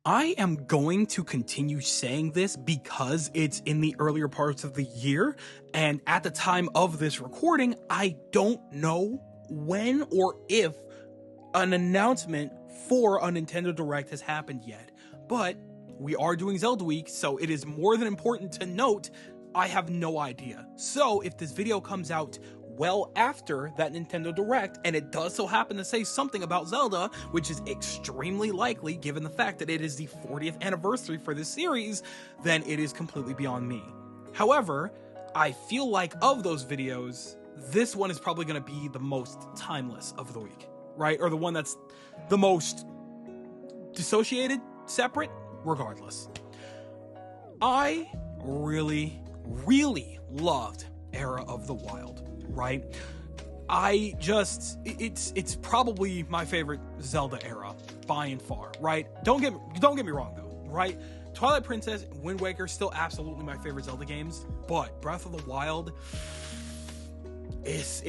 I am going to continue saying this because it's in the earlier parts of the year, and at the time of this recording, I don't know when or if an announcement for a Nintendo Direct has happened yet. But we are doing Zelda Week, so it is more than important to note I have no idea. So if this video comes out well after that Nintendo Direct, and it does so happen to say something about Zelda, which is extremely likely given the fact that it is the 40th anniversary for this series, then it is completely beyond me. However, I feel like of those videos, this one is probably going to be the most timeless of the week, right? Or the one that's the most dissociated, separate, regardless. I really loved Era of the Wild, right? It's probably my favorite Zelda era by and far, right? Don't get me wrong though, right? Twilight Princess, Wind Waker, still absolutely my favorite Zelda games, but Breath of the Wild is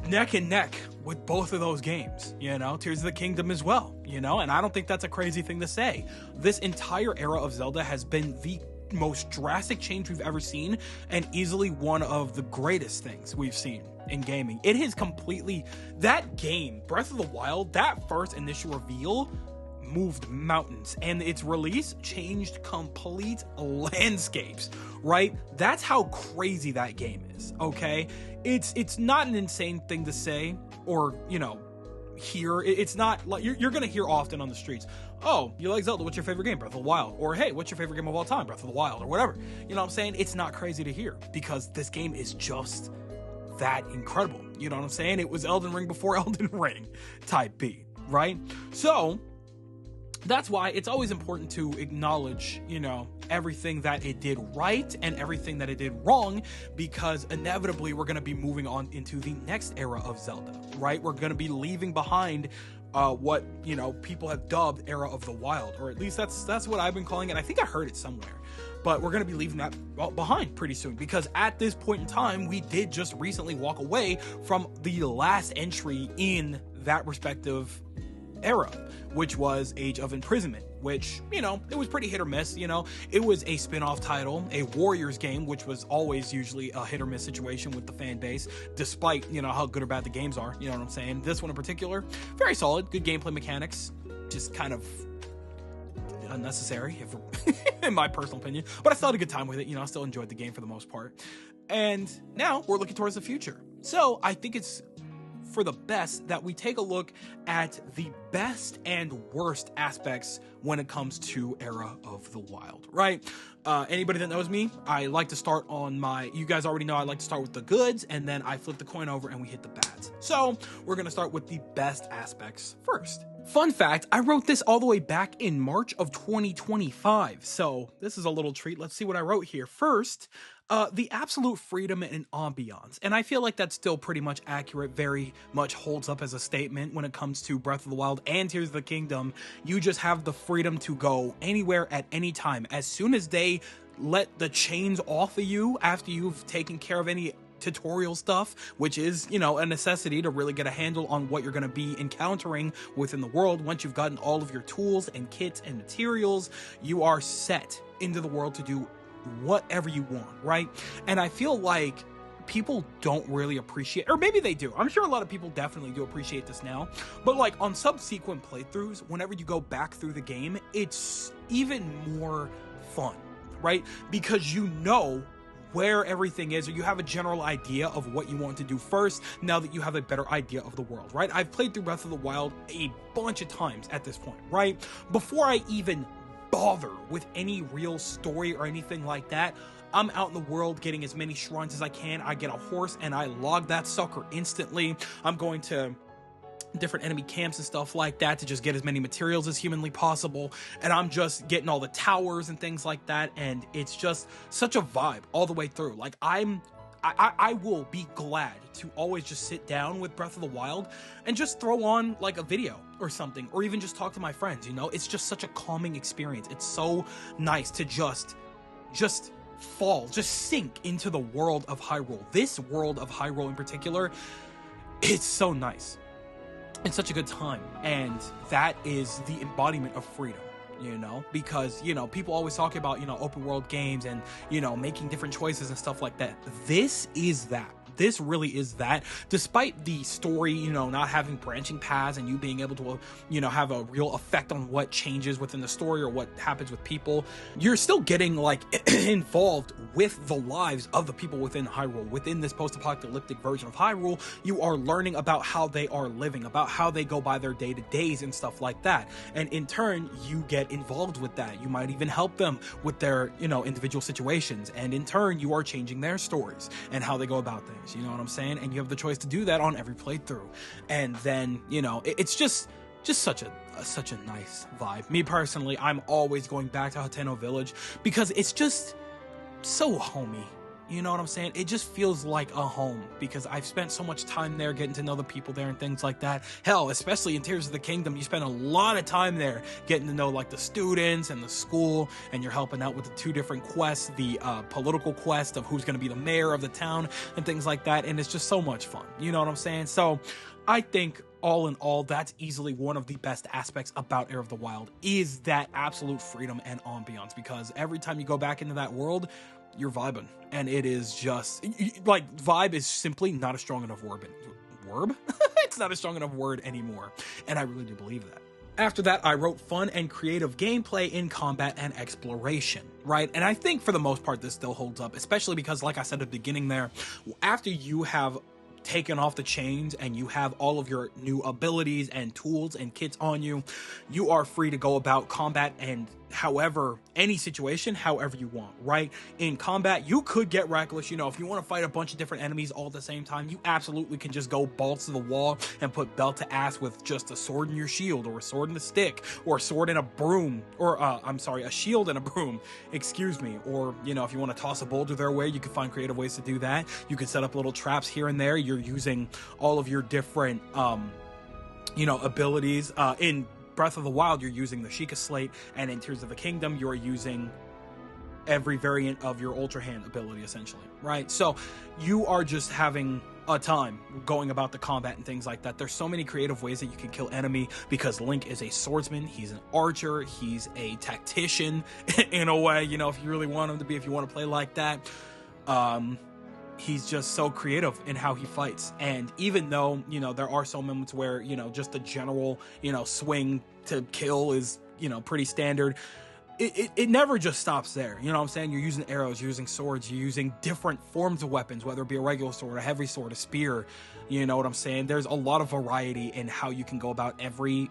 neck and neck with both of those games, you know? Tears of the Kingdom as well, you know? And I don't think that's a crazy thing to say. This entire era of Zelda has been the most drastic change we've ever seen, and easily one of the greatest things we've seen in gaming. It has completely, that game, Breath of the Wild, that first initial reveal moved mountains, and its release changed complete landscapes, right? That's how crazy that game is, okay? It's not an insane thing to say, or, you know, hear. It's not like you're gonna hear often on the streets, oh, you like Zelda, what's your favorite game? Breath of the Wild. Or hey, what's your favorite game of all time? Breath of the Wild, or whatever. You know what I'm saying? It's not crazy to hear, because this game is just that incredible. You know what I'm saying? It was Elden Ring before Elden Ring type B, right? So that's why it's always important to acknowledge, you know, everything that it did right and everything that it did wrong, because inevitably we're going to be moving on into the next era of Zelda, right? We're going to be leaving behind what, you know, people have dubbed Era of the Wild, or at least that's what I've been calling it. I think I heard it somewhere, but we're going to be leaving that behind pretty soon, because at this point in time, we did just recently walk away from the last entry in that respective era, which was Age of Imprisonment, which, you know, it was pretty hit or miss. You know, it was a spin-off title, a Warriors game, which was always usually a hit or miss situation with the fan base, despite, you know, how good or bad the games are. You know what I'm saying? This one in particular, very solid, good gameplay mechanics, just kind of unnecessary, in my personal opinion, but I still had a good time with it. You know, I still enjoyed the game for the most part. And now we're looking towards the future. So I think it's for the best that we take a look at the best and worst aspects when it comes to Era of the Wild, right? Anybody that knows me, I like to start on you guys already know I like to start with the goods, and then I flip the coin over and we hit the bads. So we're gonna start with the best aspects first. Fun fact, I wrote this all the way back in March of 2025, so this is a little treat. Let's see what I wrote here. First, the absolute freedom and ambiance. And I feel like that's still pretty much accurate, very much holds up as a statement when it comes to Breath of the Wild and Tears of the Kingdom. You just have the freedom to go anywhere at any time. As soon as they let the chains off of you after you've taken care of any tutorial stuff, which is, you know, a necessity to really get a handle on what you're going to be encountering within the world. Once you've gotten all of your tools and kits and materials, you are set into the world to do whatever you want, right? And I feel like people don't really appreciate, or maybe they do. I'm sure a lot of people definitely do appreciate this now, but like on subsequent playthroughs, whenever you go back through the game, it's even more fun, right? Because you know where everything is, or you have a general idea of what you want to do first, now that you have a better idea of the world, right? I've played through Breath of the Wild a bunch of times at this point, right? Before I even bother with any real story or anything like that, I'm out in the world getting as many shrines as I can. I get a horse and I log that sucker instantly. I'm going to different enemy camps and stuff like that to just get as many materials as humanly possible, and I'm just getting all the towers and things like that, and it's just such a vibe all the way through. Like I will be glad to always just sit down with Breath of the Wild and just throw on like a video or something, or even just talk to my friends, you know? It's just such a calming experience. It's so nice to just sink into the world of Hyrule. This world of Hyrule in particular, it's so nice. It's such a good time, and that is the embodiment of freedom. because, people always talk about, open world games and, making different choices and stuff like that. This is that. This really is that. Despite the story, not having branching paths and you being able to, have a real effect on what changes within the story or what happens with people, you're still getting like involved with the lives of the people within Hyrule. Within this post-apocalyptic version of Hyrule, you are learning about how they are living, about how they go by their day-to-days and stuff like that. And in turn, you get involved with that. You might even help them with their, individual situations. And in turn, you are changing their stories and how they go about things. You know what I'm saying? And you have the choice to do that on every playthrough. And then, it's just such a nice vibe. Me personally, I'm always going back to Hateno Village because it's just so homey. You know what I'm saying? It just feels like a home because I've spent so much time there getting to know the people there and things like that. Hell, especially in Tears of the Kingdom, you spend a lot of time there getting to know like the students and the school, and you're helping out with the 2 different quests, the political quest of who's going to be the mayor of the town and things like that. And it's just so much fun. You know what I'm saying? So I think all in all, that's easily one of the best aspects about Heir of the Wild is that absolute freedom and ambiance, because every time you go back into that world, you're vibing, and it is just like vibe is simply not a strong enough word. It's not a strong enough word anymore, and I really do believe that. After that, I wrote fun and creative gameplay in combat and exploration, right? And I think for the most part, this still holds up, especially because, like I said at the beginning there, after you have taken off the chains and you have all of your new abilities and tools and kits on you, you are free to go about combat and any situation, however you want, right? In combat, you could get reckless. If you want to fight a bunch of different enemies all at the same time, you absolutely can just go balls to the wall and put belt to ass with just a sword in your shield, or a sword in a stick, or a sword in a broom, or a shield and a broom, excuse me. Or, if you want to toss a boulder their way, you can find creative ways to do that. You can set up little traps here and there. You're using all of your different, abilities. In Breath of the Wild, you're using the Sheikah Slate, and in Tears of the Kingdom, you're using every variant of your Ultra Hand ability, essentially, right? So you are just having a time going about the combat and things like that. There's so many creative ways that you can kill enemy, because Link is a swordsman, he's an archer, he's a tactician in a way, if you really want him to be, if you want to play like that. He's just so creative in how he fights. And even though, there are some moments where, just the general, swing to kill is, pretty standard, it never just stops there. You know what I'm saying? You're using arrows, you're using swords, you're using different forms of weapons, whether it be a regular sword, a heavy sword, a spear. You know what I'm saying? There's a lot of variety in how you can go about every,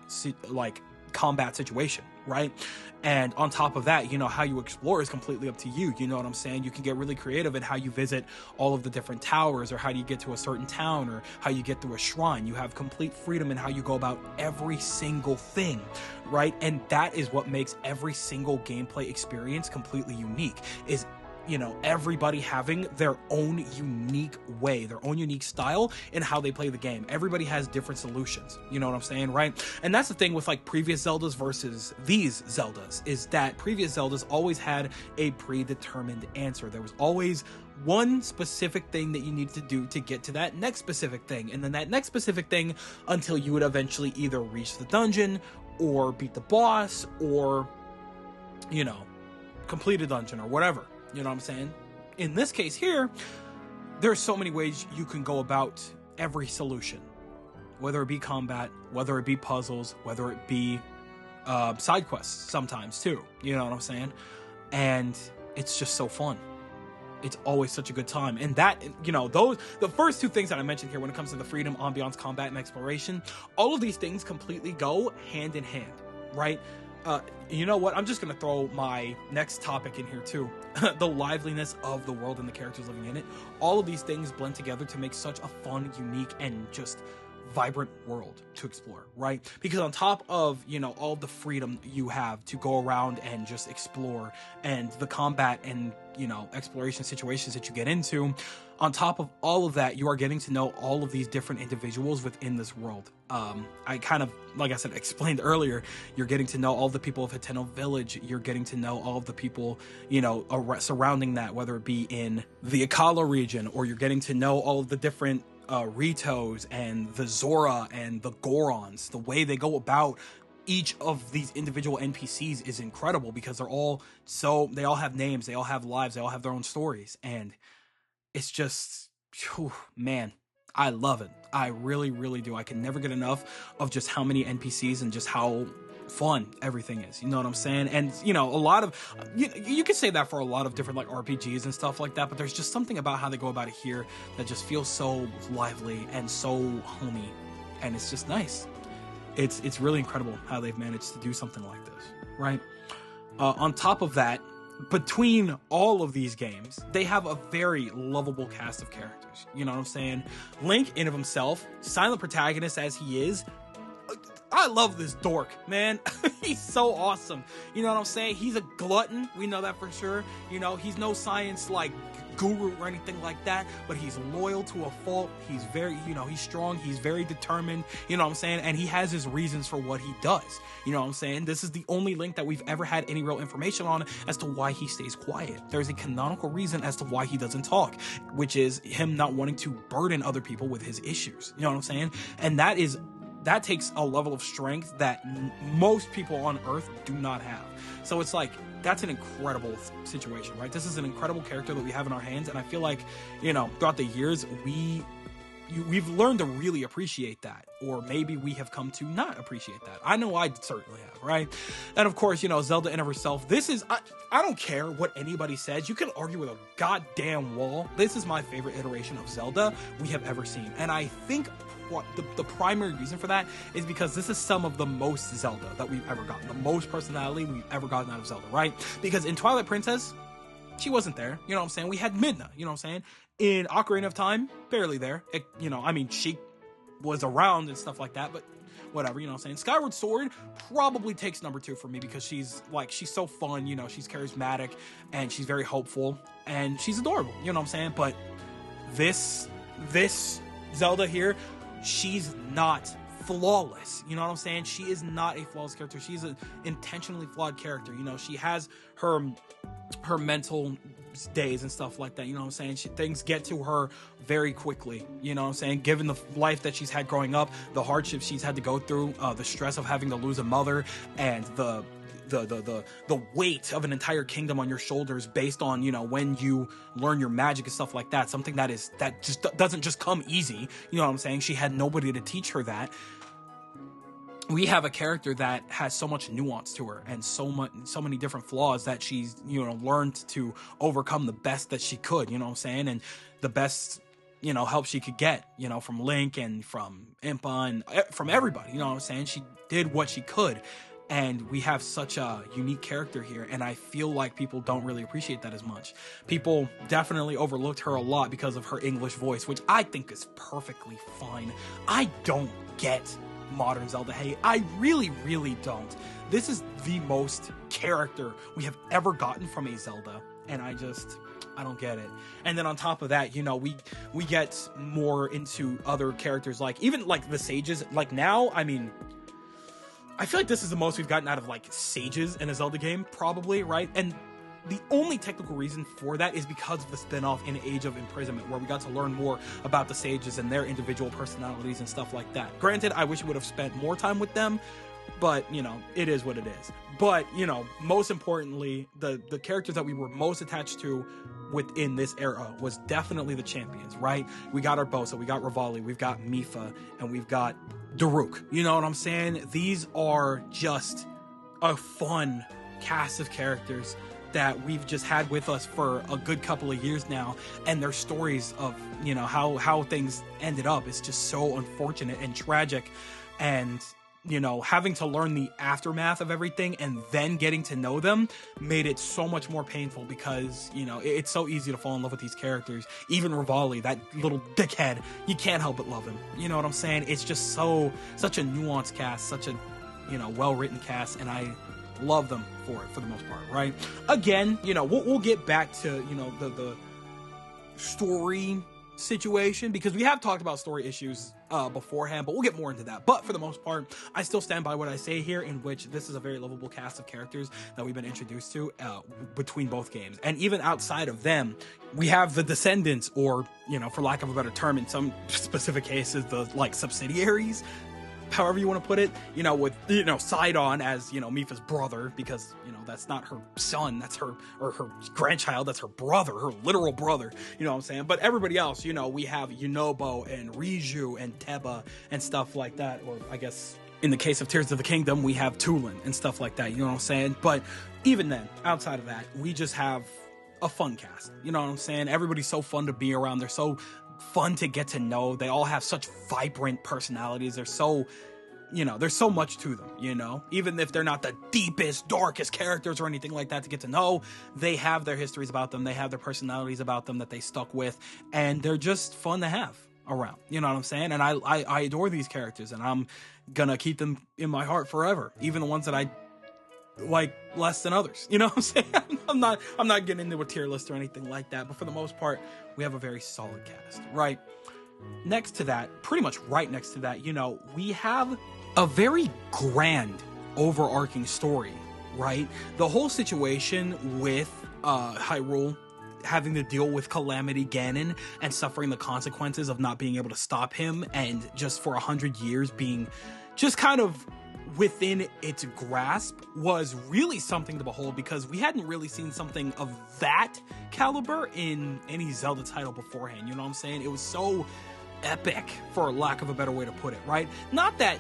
combat situation, right? And on top of that, how you explore is completely up to you. You know what I'm saying? You can get really creative in how you visit all of the different towers, or how do you get to a certain town, or how you get through a shrine. You have complete freedom in how you go about every single thing, right? And that is what makes every single gameplay experience completely unique, is everybody having their own unique way, their own unique style in how they play the game. Everybody has different solutions. You know what I'm saying, right? And that's the thing with previous Zeldas versus these Zeldas, is that previous Zeldas always had a predetermined answer. There was always one specific thing that you needed to do to get to that next specific thing, and then that next specific thing until you would eventually either reach the dungeon, or beat the boss, or, complete a dungeon, or whatever. You know what I'm saying? In this case here, there's so many ways you can go about every solution, whether it be combat, whether it be puzzles, whether it be side quests sometimes too. You know what I'm saying? And it's just so fun. It's always such a good time. And that, the first 2 things that I mentioned here when it comes to the freedom, ambiance, combat, and exploration, all of these things completely go hand in hand, right? You know what? I'm just going to throw my next topic in here too. The liveliness of the world and the characters living in it. All of these things blend together to make such a fun, unique, and just vibrant world to explore, right? Because on top of, all the freedom you have to go around and just explore, and the combat and, exploration situations that you get into, on top of all of that, you are getting to know all of these different individuals within this world. I kind of, like I said, explained earlier, you're getting to know all the people of Hateno Village. You're getting to know all of the people, surrounding that, whether it be in the Akala region, or you're getting to know all of the different Ritos and the Zora and the Gorons, the way they go about each of these individual NPCs is incredible because they all have names, they all have lives, they all have their own stories, and it's just, whew, man, I love it. I really, really do. I can never get enough of just how many NPCs and just how fun everything is. You know what I'm saying? And, you know, a lot of, you could say that for a lot of different like RPGs and stuff like that, but there's just something about how they go about it here that just feels so lively and so homey. And it's just nice. It's really incredible how they've managed to do something like this, right? On top of that, between all of these games, they have a very lovable cast of characters. You know what I'm saying? Link, in of himself, silent protagonist as he is, I love this dork, man. He's so awesome. You know what I'm saying? He's a glutton. We know that for sure. You know, he's no science like guru or anything like that, but he's loyal to a fault. He's very, you know, he's strong. He's very determined. You know what I'm saying? And he has his reasons for what he does. You know what I'm saying? This is the only Link that we've ever had any real information on as to why he stays quiet. There's a canonical reason as to why he doesn't talk, which is him not wanting to burden other people with his issues. You know what I'm saying? And that takes a level of strength that most people on Earth do not have. So it's like, that's an incredible situation, right? This is an incredible character that we have in our hands, and I feel like, you know, throughout the years, we've learned to really appreciate that, or maybe we have come to not appreciate that. I know I certainly have, right? And of course, you know, Zelda in of herself, this is, I don't care what anybody says. You can argue with a goddamn wall. This is my favorite iteration of Zelda we have ever seen, and I think the primary reason for that is because this is some of the most Zelda that we've ever gotten, the most personality we've ever gotten out of Zelda, right? Because in Twilight Princess, she wasn't there, you know what I'm saying? We had Midna, you know what I'm saying? In Ocarina of Time, barely there. You know, I mean, she was around and stuff like that, but whatever, you know what I'm saying? Skyward Sword probably takes number 2 for me because she's so fun, you know, she's charismatic and she's very hopeful and she's adorable, you know what I'm saying? But this Zelda here, she's not flawless. You know what I'm saying? She is not a flawless character. She's an intentionally flawed character. You know, she has her mental days and stuff like that. You know what I'm saying? Things get to her very quickly. You know what I'm saying? Given the life that she's had growing up, the hardships she's had to go through, the stress of having to lose a mother, and the weight of an entire kingdom on your shoulders based on, you know, when you learn your magic and stuff like that, something that just doesn't just come easy. You know what I'm saying? She had nobody to teach her that. We have a character that has so much nuance to her and so many different flaws that she's, you know, learned to overcome the best that she could, you know what I'm saying? And the best, you know, help she could get, you know, from Link and from Impa and from everybody, you know what I'm saying? She did what she could. And we have such a unique character here, and I feel like people don't really appreciate that as much. People definitely overlooked her a lot because of her English voice, which I think is perfectly fine. I don't get modern Zelda hate. I really, really don't. This is the most character we have ever gotten from a Zelda, and I don't get it. And then on top of that, you know, we get more into other characters, like even like the sages. Like now, I mean, I feel like this is the most we've gotten out of like sages in a Zelda game, probably, right? And the only technical reason for that is because of the spin-off in Age of Imprisonment, where we got to learn more about the sages and their individual personalities and stuff like that. Granted, I wish we would have spent more time with them, but, you know, it is what it is. But, you know, most importantly, the characters that we were most attached to within this era was definitely the champions, right? We got our Bosa, we got Rivali, we've got Mifa, and we've got Daruk. You know what I'm saying? These are just a fun cast of characters that we've just had with us for a good couple of years now, and their stories of, you know, how things ended up is just so unfortunate and tragic. And, you know, having to learn the aftermath of everything and then getting to know them made it so much more painful because, you know, it's so easy to fall in love with these characters. Even Rivali, that little dickhead, you can't help but love him. You know what I'm saying? It's just such a nuanced cast, such a, you know, well-written cast, and I love them for it for the most part, right? Again, you know, we'll get back to, you know, the story situation, because we have talked about story issues beforehand, but we'll get more into that. But for the most part, I still stand by what I say here, in which this is a very lovable cast of characters that we've been introduced to between both games. And even outside of them, we have the descendants, or, you know, for lack of a better term, in some specific cases, the like subsidiaries. however you want to put it, with, Sidon as, Mipha's brother, because, that's not her son, that's her grandchild, that's her brother, her literal brother, you know what I'm saying? But everybody else, we have Yunobo and Riju and Teba and stuff like that, or I guess in the case of Tears of the Kingdom, we have Tulin and stuff like that, you know what I'm saying? But even then, outside of that, we just have a fun cast, you know what I'm saying? Everybody's so fun to be around, they're so fun to get to know, they all have such vibrant personalities, they're so, there's so much to them, even if they're not the deepest, darkest characters or anything like that to get to know, they have their histories about them, they have their personalities about them that they stuck with, and they're just fun to have around, you know what I'm saying? And I adore these characters, and I'm gonna keep them in my heart forever, even the ones that I like less than others, you know what I'm saying? I'm not getting into a tier list or anything like that, but for the most part, we have a very solid cast, right? Next to that, pretty much right next to that, we have a very grand overarching story, right? The whole situation with Hyrule having to deal with Calamity Ganon and suffering the consequences of not being able to stop him, and just for 100 years being just kind of within its grasp, was really something to behold, because we hadn't really seen something of that caliber in any Zelda title beforehand, you know what I'm saying? It was so epic, for lack of a better way to put it, right? Not that,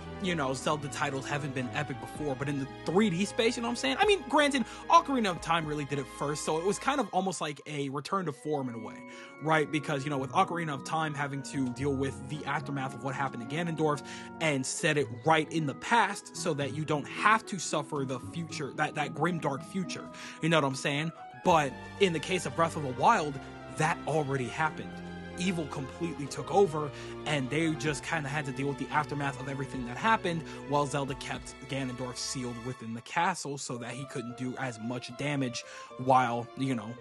Zelda titles haven't been epic before, but in the 3D space, you know what I'm saying? I mean, granted, Ocarina of Time really did it first, so it was kind of almost like a return to form in a way, right? Because, with Ocarina of Time having to deal with the aftermath of what happened to Ganondorf and set it right in the past so that you don't have to suffer the future, that grim dark future, you know what I'm saying? But in the case of Breath of the Wild, that already happened. Evil completely took over, and they just kind of had to deal with the aftermath of everything that happened, while Zelda kept Ganondorf sealed within the castle so that he couldn't do as much damage, while,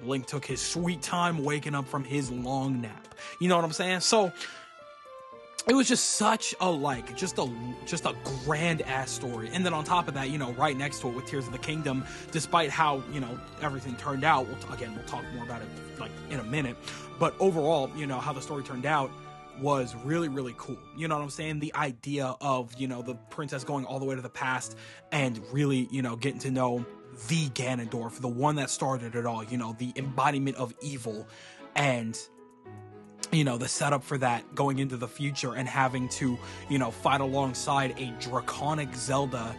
Link took his sweet time waking up from his long nap. You know what I'm saying? So it was just such a, just a grand ass story. And then on top of that, right next to it with Tears of the Kingdom, despite how, everything turned out, we'll talk more about it, in a minute. But overall, how the story turned out was really, really cool. You know what I'm saying? The idea of, the princess going all the way to the past and really, getting to know the Ganondorf, the one that started it all, the embodiment of evil, and the setup for that going into the future, and having to, fight alongside a draconic Zelda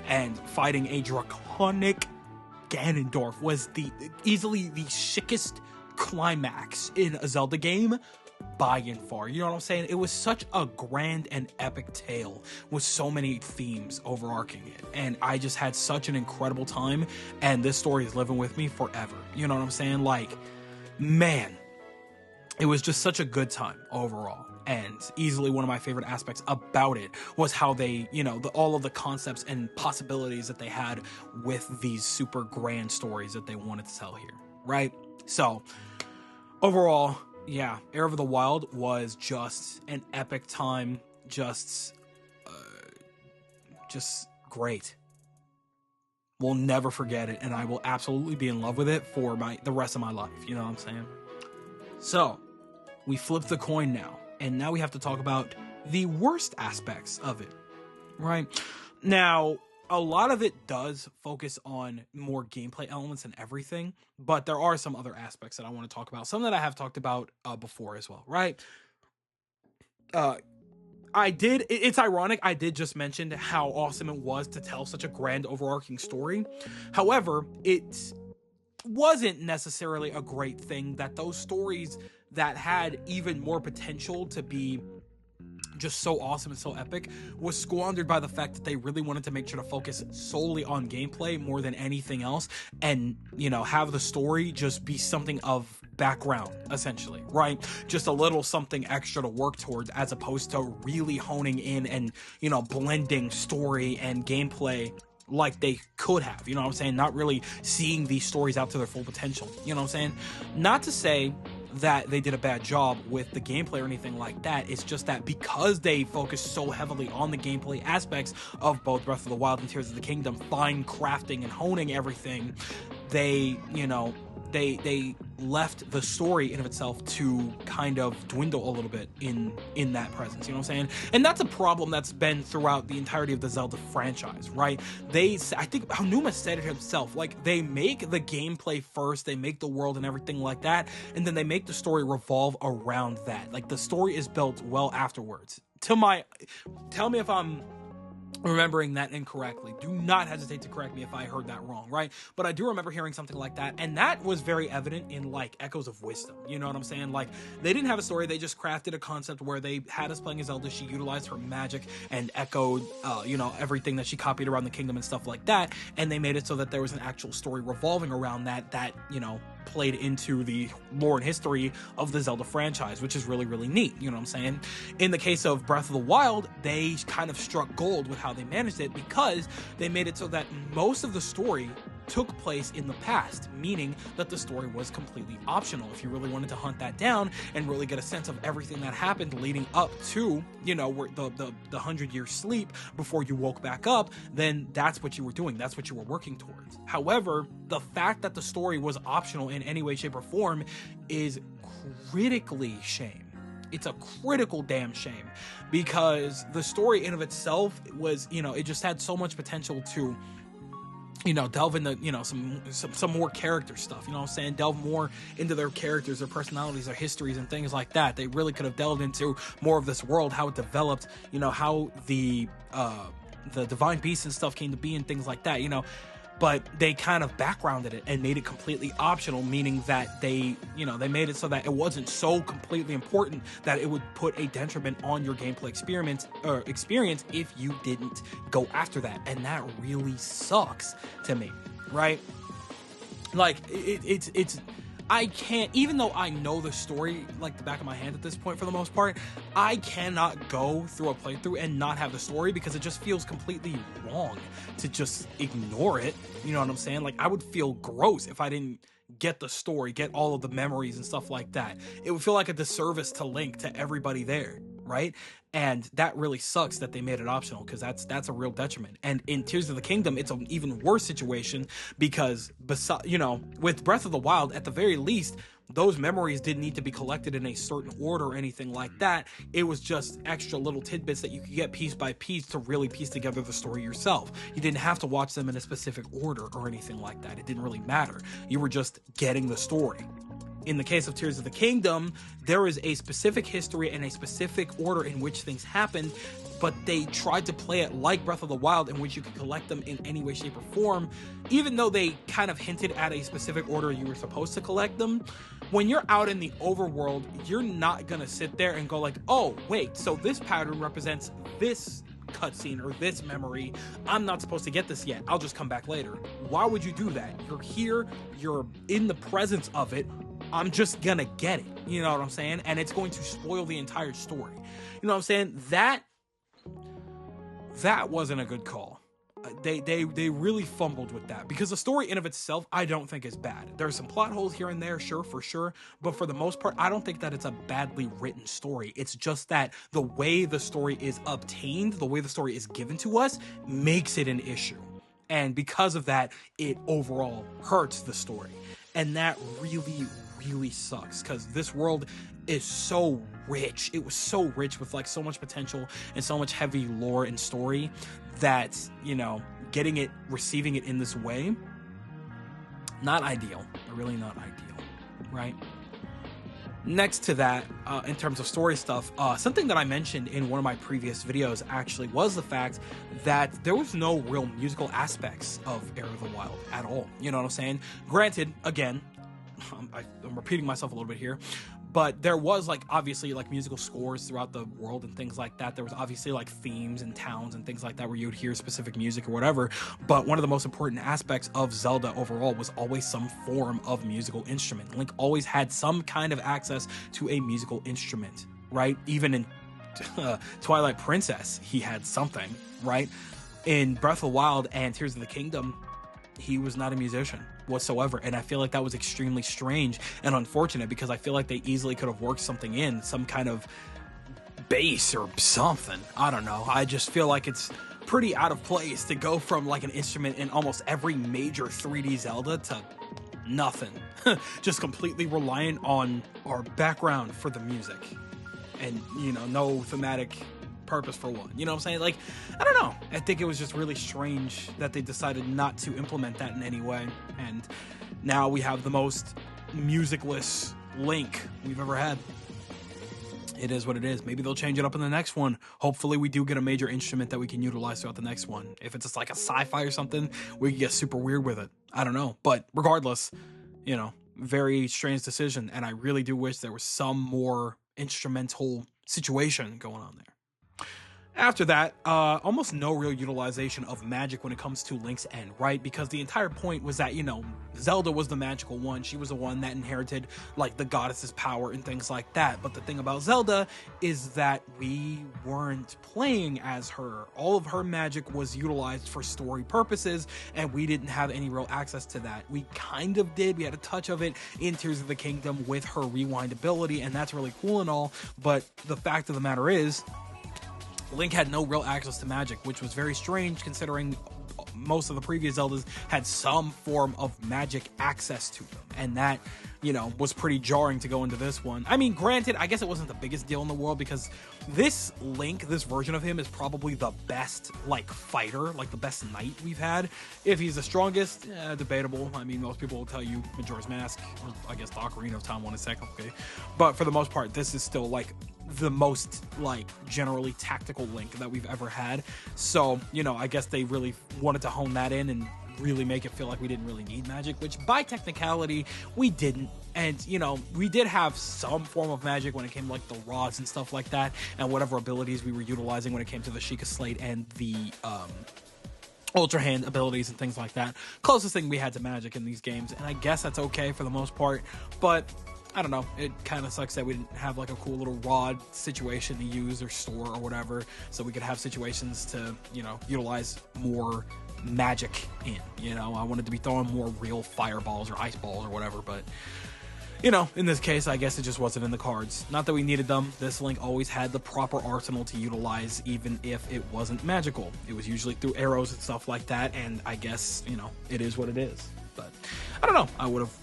and fighting a draconic Ganondorf was easily the sickest climax in a Zelda game by and far. You know what I'm saying? It was such a grand and epic tale with so many themes overarching it, and I just had such an incredible time, and this story is living with me forever. You know what I'm saying? Man, it was just such a good time overall, and easily one of my favorite aspects about it was how they, all of the concepts and possibilities that they had with these super grand stories that they wanted to tell here, right? So overall, yeah, Heir of the Wild was just an epic time, just great. We'll never forget it, and I will absolutely be in love with it for the rest of my life, you know what I'm saying? So, we flip the coin now, and now we have to talk about the worst aspects of it, right? Now, a lot of it does focus on more gameplay elements and everything, but there are some other aspects that I want to talk about, some that I have talked about before as well, right? It's ironic, I did just mention how awesome it was to tell such a grand overarching story. However, it wasn't necessarily a great thing that those stories that had even more potential to be just so awesome and so epic was squandered by the fact that they really wanted to make sure to focus solely on gameplay more than anything else, and have the story just be something of background, essentially, right? Just a little something extra to work towards, as opposed to really honing in and blending story and gameplay like they could have, you know what I'm saying? Not really seeing these stories out to their full potential, you know what I'm saying? Not to say that they did a bad job with the gameplay or anything like that. It's just that because they focused so heavily on the gameplay aspects of both Breath of the Wild and Tears of the Kingdom, fine crafting and honing everything, they left the story in of itself to kind of dwindle a little bit in that presence, you know what I'm saying? And that's a problem that's been throughout the entirety of the Zelda franchise, right? I think Aonuma said it himself, like, they make the gameplay first, they make the world and everything like that, and then they make the story revolve around that. Like, the story is built well afterwards. Tell me if I'm remembering that incorrectly. Do not hesitate to correct me if I heard that wrong, right? But I do remember hearing something like that, and that was very evident in, like, Echoes of Wisdom. You know what I'm saying? Like, they didn't have a story, they just crafted a concept where they had us playing as Zelda, she utilized her magic and echoed, everything that she copied around the kingdom and stuff like that, and they made it so that there was an actual story revolving around that, played into the lore and history of the Zelda franchise, which is really, really neat, you know what I'm saying? In the case of Breath of the Wild, they kind of struck gold with how they managed it, because they made it so that most of the story took place in the past, meaning that the story was completely optional. If you really wanted to hunt that down and really get a sense of everything that happened leading up to, where the 100-year sleep before you woke back up, then that's what you were doing. That's what you were working towards. However, the fact that the story was optional in any way, shape, or form is critically shame. It's a critical damn shame, because the story in of itself was, it just had so much potential to delve into, some more character stuff, you know what I'm saying? Delve more into their characters, their personalities, their histories, and things like that. They really could have delved into more of this world, how it developed, how the divine beasts and stuff came to be and things like that, but they kind of backgrounded it and made it completely optional, meaning that they made it so that it wasn't so completely important that it would put a detriment on your gameplay experience if you didn't go after that. And that really sucks to me, right? Like, it's I can't, even though I know the story like the back of my hand at this point for the most part, I cannot go through a playthrough and not have the story, because it just feels completely wrong to just ignore it. You know what I'm saying? Like, I would feel gross if I didn't get the story, get all of the memories and stuff like that. It would feel like a disservice to Link, to everybody there, right? And that really sucks that they made it optional, because that's a real detriment. And in Tears of the Kingdom, it's an even worse situation, because with Breath of the Wild, at the very least, those memories didn't need to be collected in a certain order or anything like that. It was just extra little tidbits that you could get piece by piece to really piece together the story yourself. You didn't have to watch them in a specific order or anything like that. It didn't really matter. You were just getting the story. In the case of Tears of the Kingdom, there is a specific history and a specific order in which things happened, but they tried to play it like Breath of the Wild, in which you could collect them in any way, shape, or form, even though they kind of hinted at a specific order you were supposed to collect them. When you're out in the overworld, you're not gonna sit there and go like, oh, wait, so this pattern represents this cutscene or this memory. I'm not supposed to get this yet. I'll just come back later. Why would you do that? You're here, you're in the presence of it. I'm just gonna get it. You know what I'm saying? And it's going to spoil the entire story. You know what I'm saying? That wasn't a good call. They really fumbled with that, because the story in of itself, I don't think is bad. There's some plot holes here and there, sure, for sure, but for the most part, I don't think that it's a badly written story. It's just that the way the story is obtained, the way the story is given to us, makes it an issue. And because of that, it overall hurts the story. And that really, really sucks, because this world is so rich. It was so rich with like so much potential and so much heavy lore and story that, receiving it in this way, not ideal. Really not ideal, right? Next to that, in terms of story stuff, something that I mentioned in one of my previous videos actually was the fact that there was no real musical aspects of Heir of the Wild at all. You know what I'm saying? Granted, again, I'm repeating myself a little bit here, but there was obviously musical scores throughout the world and things like that. There was obviously themes and towns and things like that where you would hear specific music or whatever. But one of the most important aspects of Zelda overall was always some form of musical instrument. Link always had some kind of access to a musical instrument, right? Even in Twilight Princess, he had something, right? In Breath of the Wild and Tears of the Kingdom, he was not a musician whatsoever, and I feel like that was extremely strange and unfortunate, because I feel like they easily could have worked something in, some kind of bass or something. I don't know. I just feel like it's pretty out of place to go from an instrument in almost every major 3D Zelda to Nothing. Just completely reliant on our background for the music. And, no thematic purpose for one. You know what I'm saying? Like, I don't know. I think it was just really strange that they decided not to implement that in any way. And now we have the most musicless Link we've ever had. It is what it is. Maybe they'll change it up in the next one. Hopefully we do get a major instrument that we can utilize throughout the next one. If it's just like a sci-fi or something, we can get super weird with it. I don't know. But regardless, very strange decision. And I really do wish there was some more instrumental situation going on there. After that, almost no real utilization of magic when it comes to Link's End, right? Because the entire point was that, Zelda was the magical one. She was the one that inherited, like, the goddess's power and things like that. But the thing about Zelda is that we weren't playing as her. All of her magic was utilized for story purposes, and we didn't have any real access to that. We kind of did. We had a touch of it in Tears of the Kingdom with her rewind ability, and that's really cool and all. But the fact of the matter is, Link had no real access to magic, which was very strange considering most of the previous Zeldas had some form of magic access to them. And that, was pretty jarring to go into this one. I mean, granted, I guess it wasn't the biggest deal in the world because this Link, this version of him, is probably the best, fighter, the best knight we've had. If he's the strongest, debatable. I mean, most people will tell you Majora's Mask, or I guess the Ocarina of Time one is technically. But for the most part, this is still, the most, generally tactical Link that we've ever had. So, I guess they really wanted to hone that in and really make it feel like we didn't really need magic, which by technicality we didn't. And we did have some form of magic when it came to the rods and stuff like that, and whatever abilities we were utilizing when it came to the Sheikah Slate and the Ultra Hand abilities and things like that. Closest thing we had to magic in these games, and I guess that's okay for the most part. But I don't know, it kind of sucks that we didn't have a cool little rod situation to use or store or whatever, so we could have situations to utilize more magic in. I wanted to be throwing more real fireballs or ice balls or whatever, but in this case, I guess it just wasn't in the cards. Not that we needed them. This Link always had the proper arsenal to utilize, even if it wasn't magical. It was usually through arrows and stuff like that, and I guess, it is what it is. But I don't know. I would have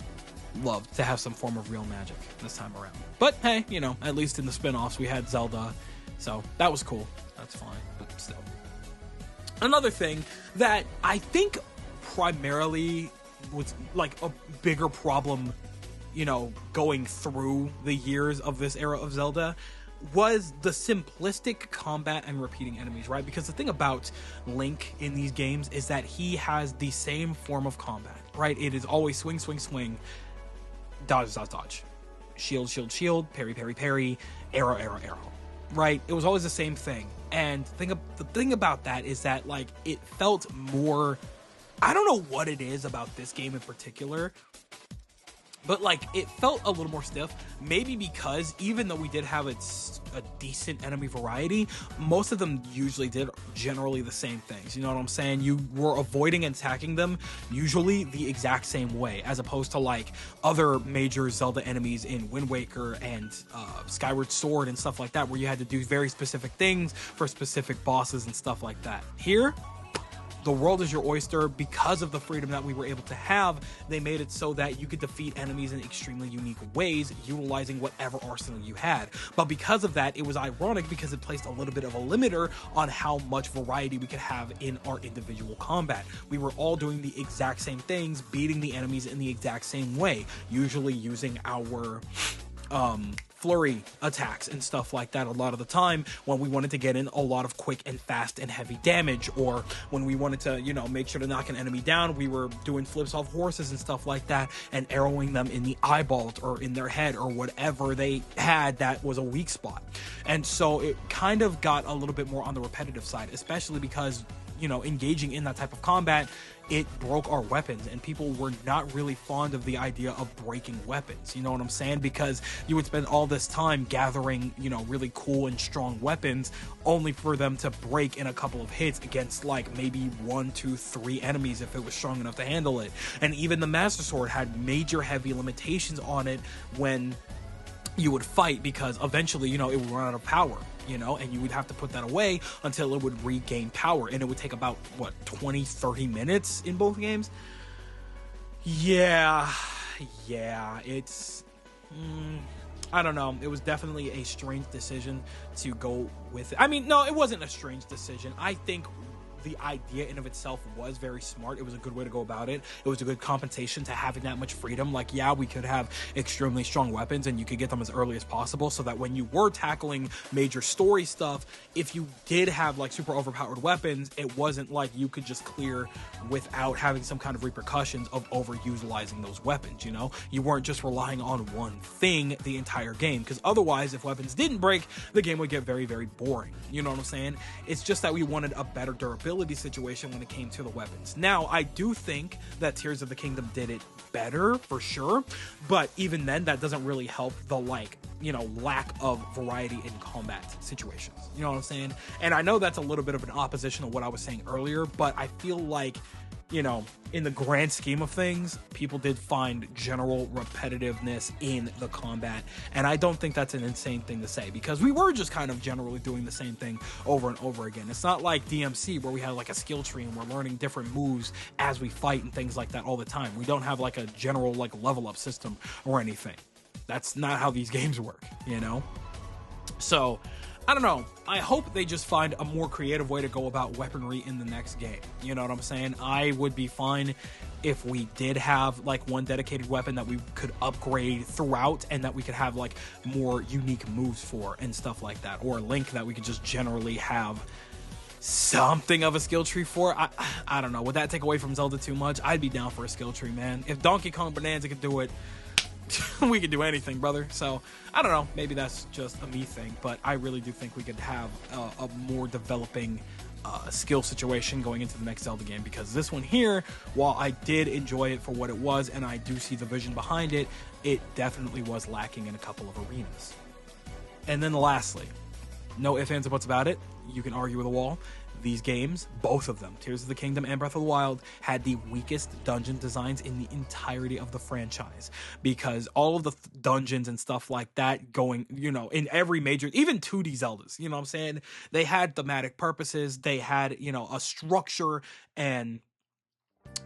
loved to have some form of real magic this time around. But hey, at least in the spin-offs, we had Zelda, so that was cool. That's fine, but still. Another thing that I think primarily was a bigger problem, going through the years of this era of Zelda, was the simplistic combat and repeating enemies, right? Because the thing about Link in these games is that he has the same form of combat, right? It is always swing, swing, swing, dodge, dodge, dodge, shield, shield, shield, parry, parry, parry, arrow, arrow, arrow, right? It was always the same thing. And the thing about that is that, it felt more, I don't know what it is about this game in particular, but it felt a little more stiff. Maybe because even though we did have a decent enemy variety, most of them usually did generally the same things. You know what I'm saying? You were avoiding and attacking them usually the exact same way, as opposed to other major Zelda enemies in Wind Waker and Skyward Sword and stuff like that, where you had to do very specific things for specific bosses and stuff like that. Here, the world is your oyster. Because of the freedom that we were able to have, they made it so that you could defeat enemies in extremely unique ways, utilizing whatever arsenal you had. But because of that, it was ironic because it placed a little bit of a limiter on how much variety we could have in our individual combat. We were all doing the exact same things, beating the enemies in the exact same way, usually using our flurry attacks and stuff like that a lot of the time when we wanted to get in a lot of quick and fast and heavy damage, or when we wanted to, make sure to knock an enemy down, we were doing flips off horses and stuff like that and arrowing them in the eyeballs or in their head or whatever they had that was a weak spot. And so it kind of got a little bit more on the repetitive side, especially because, engaging in that type of combat, it broke our weapons, and people were not really fond of the idea of breaking weapons. You know what I'm saying? Because you would spend all this time gathering, really cool and strong weapons, only for them to break in a couple of hits against maybe 1, 2, 3 enemies if it was strong enough to handle it. And even the Master Sword had major heavy limitations on it when you would fight, because eventually, it would run out of power. And you would have to put that away until it would regain power. And it would take about, 20, 30 minutes in both games? Yeah, yeah, it's. I don't know. It was definitely a strange decision to go with it. I mean, no, it wasn't a strange decision. I think the idea in of itself was very smart. It was a good way to go about it. It was a good compensation to having that much freedom. Like, yeah, we could have extremely strong weapons and you could get them as early as possible so that when you were tackling major story stuff, if you did have like super overpowered weapons, it wasn't like you could just clear without having some kind of repercussions of overutilizing those weapons, you know? You weren't just relying on one thing the entire game, because otherwise, if weapons didn't break, the game would get very, very boring. You know what I'm saying? It's just that we wanted a better durability situation when it came to the weapons. Now, I do think that Tears of the Kingdom did it better for sure, but even then, that doesn't really help the lack of variety in combat situations. You know what I'm saying? And I know that's a little bit of an opposition of what I was saying earlier, but I feel like, you know, in the grand scheme of things, people did find general repetitiveness in the combat. And I don't think that's an insane thing to say, because we were just kind of generally doing the same thing over and over again. It's not like DMC where we had like a skill tree and we're learning different moves as we fight and things like that all the time. We don't have like a general like level up system or anything. That's not how these games work, you know? So, I don't know. I hope they just find a more creative way to go about weaponry in the next game. You know what I'm saying? I would be fine if we did have like one dedicated weapon that we could upgrade throughout and that we could have like more unique moves for and stuff like that. Or a Link that we could just generally have something of a skill tree for. I don't know. Would that take away from Zelda too much? I'd be down for a skill tree, man. If Donkey Kong Bonanza could do it, we could do anything, brother. So I don't know, maybe that's just a me thing, but I really do think we could have a more developing skill situation going into the next Zelda game, because this one here, while I did enjoy it for what it was and I do see the vision behind it, it definitely was lacking in a couple of arenas. And then lastly, no ifs, ands, or buts about it, you can argue with a wall, these games, both of them, Tears of the Kingdom and Breath of the Wild, had the weakest dungeon designs in the entirety of the franchise, because all of the dungeons and stuff like that going, you know, in every major, even 2D Zeldas, you know what I'm saying? They had thematic purposes, they had, you know, a structure, and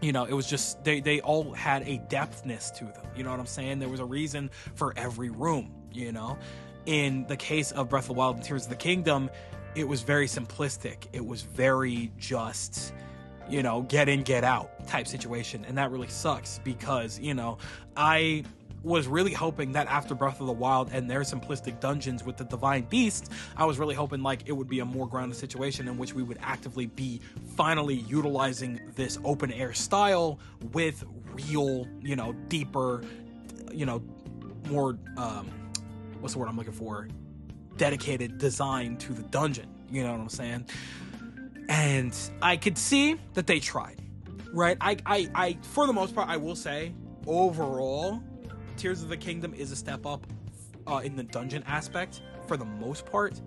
you know, it was just, they all had a depthness to them, you know what I'm saying? There was a reason for every room, you know? In the case of Breath of the Wild and Tears of the Kingdom, it was very simplistic. It was very just, you know, get in, get out type situation. And that really sucks because, you know, I was really hoping that after Breath of the Wild and their simplistic dungeons with the Divine Beast, I was really hoping like it would be a more grounded situation in which we would actively be finally utilizing this open air style with real, you know, deeper, you know, more, what's the word I'm looking for? Dedicated design to the dungeon, you know what I'm saying? And I could see that they tried, right? I for the most part, I will say overall, Tears of the Kingdom is a step up in the dungeon aspect for the most part,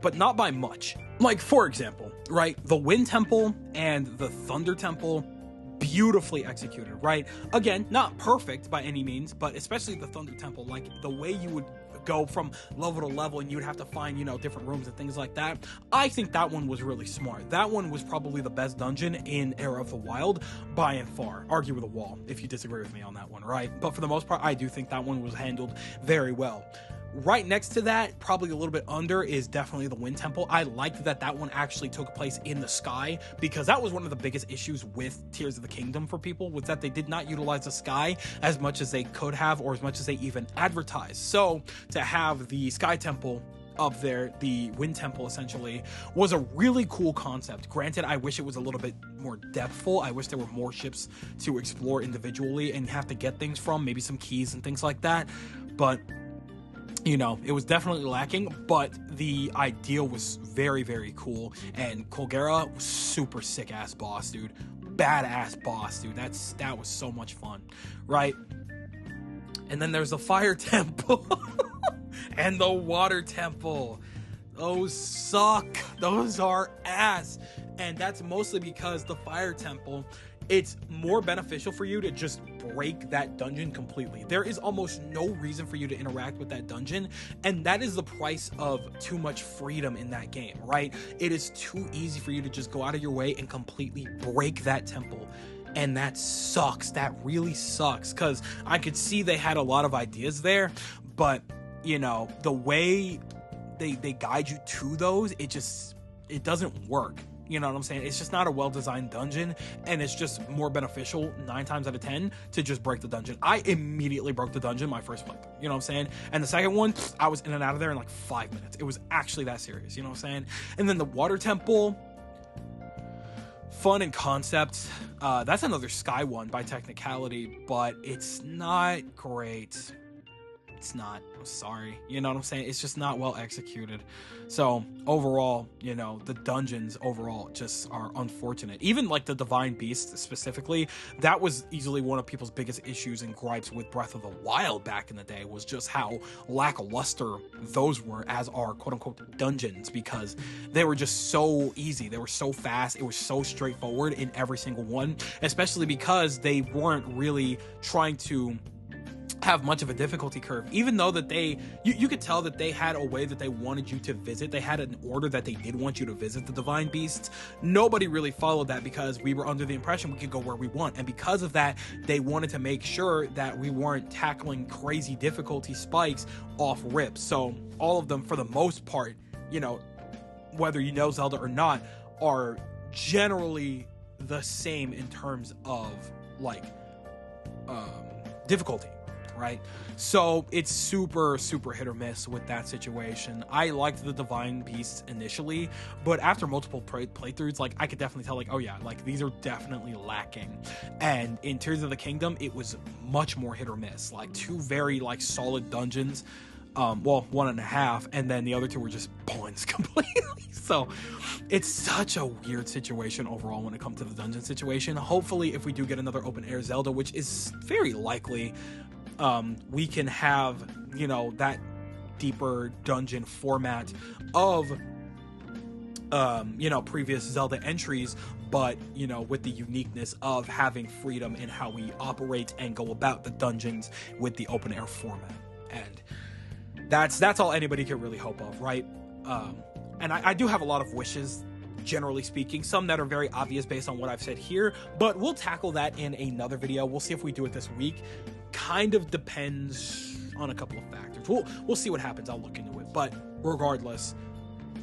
but not by much. Like, for example, right, the Wind Temple and the Thunder Temple, beautifully executed, right? Again, not perfect by any means, but especially the Thunder Temple, like the way you would go from level to level and you'd have to find, you know, different rooms and things like that. I think that one was really smart. That one was probably the best dungeon in Era of the Wild by and far. Argue with a wall if you disagree with me on that one, right? But for the most part, I do think that one was handled very well. Right next to that, probably a little bit under, is definitely the Wind Temple. I liked that that one actually took place in the sky, because that was one of the biggest issues with Tears of the Kingdom for people, was that they did not utilize the sky as much as they could have, or as much as they even advertised. So to have the Sky Temple up there, the Wind Temple essentially, was a really cool concept. Granted, I wish it was a little bit more depthful. I wish there were more ships to explore individually and have to get things from, maybe some keys and things like that. But you know, it was definitely lacking, but the idea was very, very cool. And Colgera was super sick ass boss, dude. Badass boss, dude. That was so much fun, right? And then there's the Fire Temple and the Water Temple. Those suck. Those are ass. And that's mostly because the Fire Temple, it's more beneficial for you to just break that dungeon completely. There is almost no reason for you to interact with that dungeon, and that is the price of too much freedom in that game, right? It is too easy for you to just go out of your way and completely break that temple And that sucks. That really sucks, because I could see they had a lot of ideas there, but you know, the way they guide you to those, it doesn't work. You know what I'm saying? It's just not a well-designed dungeon, and it's just more beneficial 9 times out of 10 to just break the dungeon. I immediately broke the dungeon my first playthrough, you know what I'm saying? And the second one, I was in and out of there in like 5 minutes. It was actually that serious, you know what I'm saying? And then the water temple, fun in concept. That's another Sky one by technicality, but it's not great. It's not. I'm sorry. You know what I'm saying? It's just not well executed. So overall, you know, the dungeons overall just are unfortunate. Even like the Divine Beast specifically, that was easily one of people's biggest issues and gripes with Breath of the Wild back in the day, was just how lackluster those were as our quote unquote dungeons, because they were just so easy. They were so fast. It was so straightforward in every single one, especially because they weren't really trying to have much of a difficulty curve, even though that you could tell that they had a way that they wanted you to visit. They had an order that they did want you to visit the Divine Beasts. Nobody really followed that, because we were under the impression we could go where we want, and because of that, they wanted to make sure that we weren't tackling crazy difficulty spikes off rip. So all of them, for the most part, you know, whether you know Zelda or not, are generally the same in terms of like difficulty, right? So it's super hit or miss with that situation. I liked the Divine Beasts initially, but after multiple playthroughs, like I could definitely tell, like, oh yeah, like these are definitely lacking. And in Tears of the Kingdom, it was much more hit or miss. Like 2 very like solid dungeons, well, 1.5, and then the other 2 were just puns completely. So it's such a weird situation overall when it comes to the dungeon situation. Hopefully, if we do get another open air Zelda, which is very likely, we can have, you know, that deeper dungeon format of, you know, previous Zelda entries, but, you know, with the uniqueness of having freedom in how we operate and go about the dungeons with the open air format. And that's all anybody can really hope of, right? And I do have a lot of wishes, generally speaking, some that are very obvious based on what I've said here, but we'll tackle that in another video. We'll see if we do it this week. Kind of depends on a couple of factors. We'll see what happens. I'll look into it. But regardless,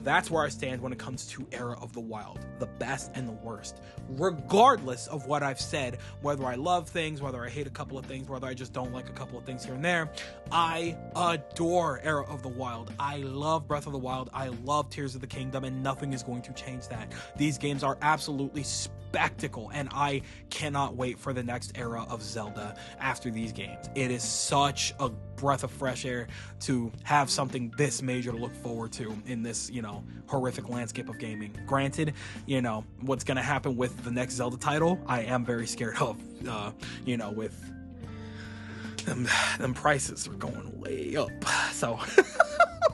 that's where I stand when it comes to Era of the Wild, the best and the worst. Regardless of what I've said, whether I love things, whether I hate a couple of things, whether I just don't like a couple of things here and there, I adore Era of the Wild. I love Breath of the Wild. I love Tears of the Kingdom, and nothing is going to change that. These games are absolutely spectacle, and I cannot wait for the next era of Zelda after these games. It is such a breath of fresh air to have something this major to look forward to in this, you know, horrific landscape of gaming. Granted, you know, what's going to happen with the next Zelda title, I am very scared of, you know, with them prices are going way up. So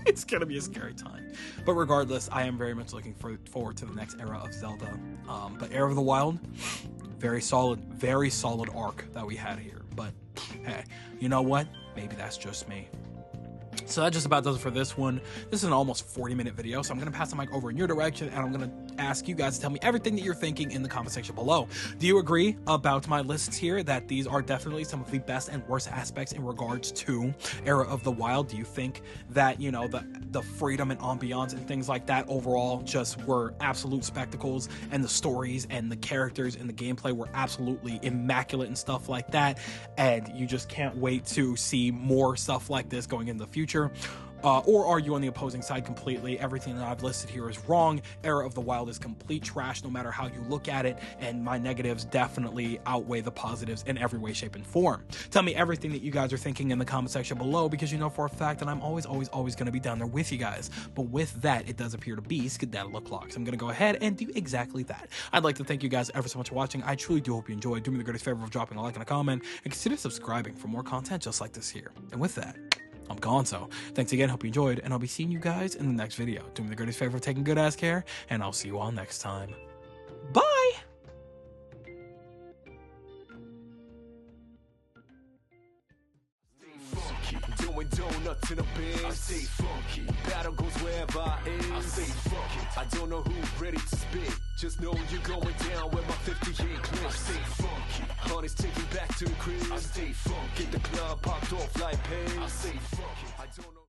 it's going to be a scary time. But regardless, I am very much looking forward to the next era of Zelda. But Era of the Wild, very solid arc that we had here. But hey, you know what? Maybe that's just me. So that just about does it for this one. This is an almost 40-minute video, so I'm going to pass the mic over in your direction, and I'm going to ask you guys to tell me everything that you're thinking in the comment section below. Do you agree about my lists here, that these are definitely some of the best and worst aspects in regards to Era of the Wild? Do you think that, you know, the freedom and ambiance and things like that overall just were absolute spectacles, and the stories and the characters and the gameplay were absolutely immaculate and stuff like that, and you just can't wait to see more stuff like this going in the future? Or are you on the opposing side completely? Everything that I've listed here is wrong. Era of the Wild is complete trash no matter how you look at it, and my negatives definitely outweigh the positives in every way, shape, and form. Tell me everything that you guys are thinking in the comment section below, because you know for a fact that I'm always going to be down there with you guys. But with that, it does appear to be Skedaddle O'Clock. So I'm going to go ahead and do exactly that. I'd like to thank you guys ever so much for watching. I truly do hope you enjoyed. Do me the greatest favor of dropping a like and a comment, and consider subscribing for more content just like this here. And with that, I'm gone. So thanks again, hope you enjoyed, and I'll be seeing you guys in the next video. Do me the greatest favor of taking good ass care, and I'll see you all next time. Bye. Doing nuts in a bin. I stay funky. Battle goes wherever I am. I stay funky. I don't know who's ready to spit. Just know you're going down with my 58 clips. I stay funky. Honey's taking back to the crib. I stay funky. Get the club popped off like pain. I stay funky. I don't know.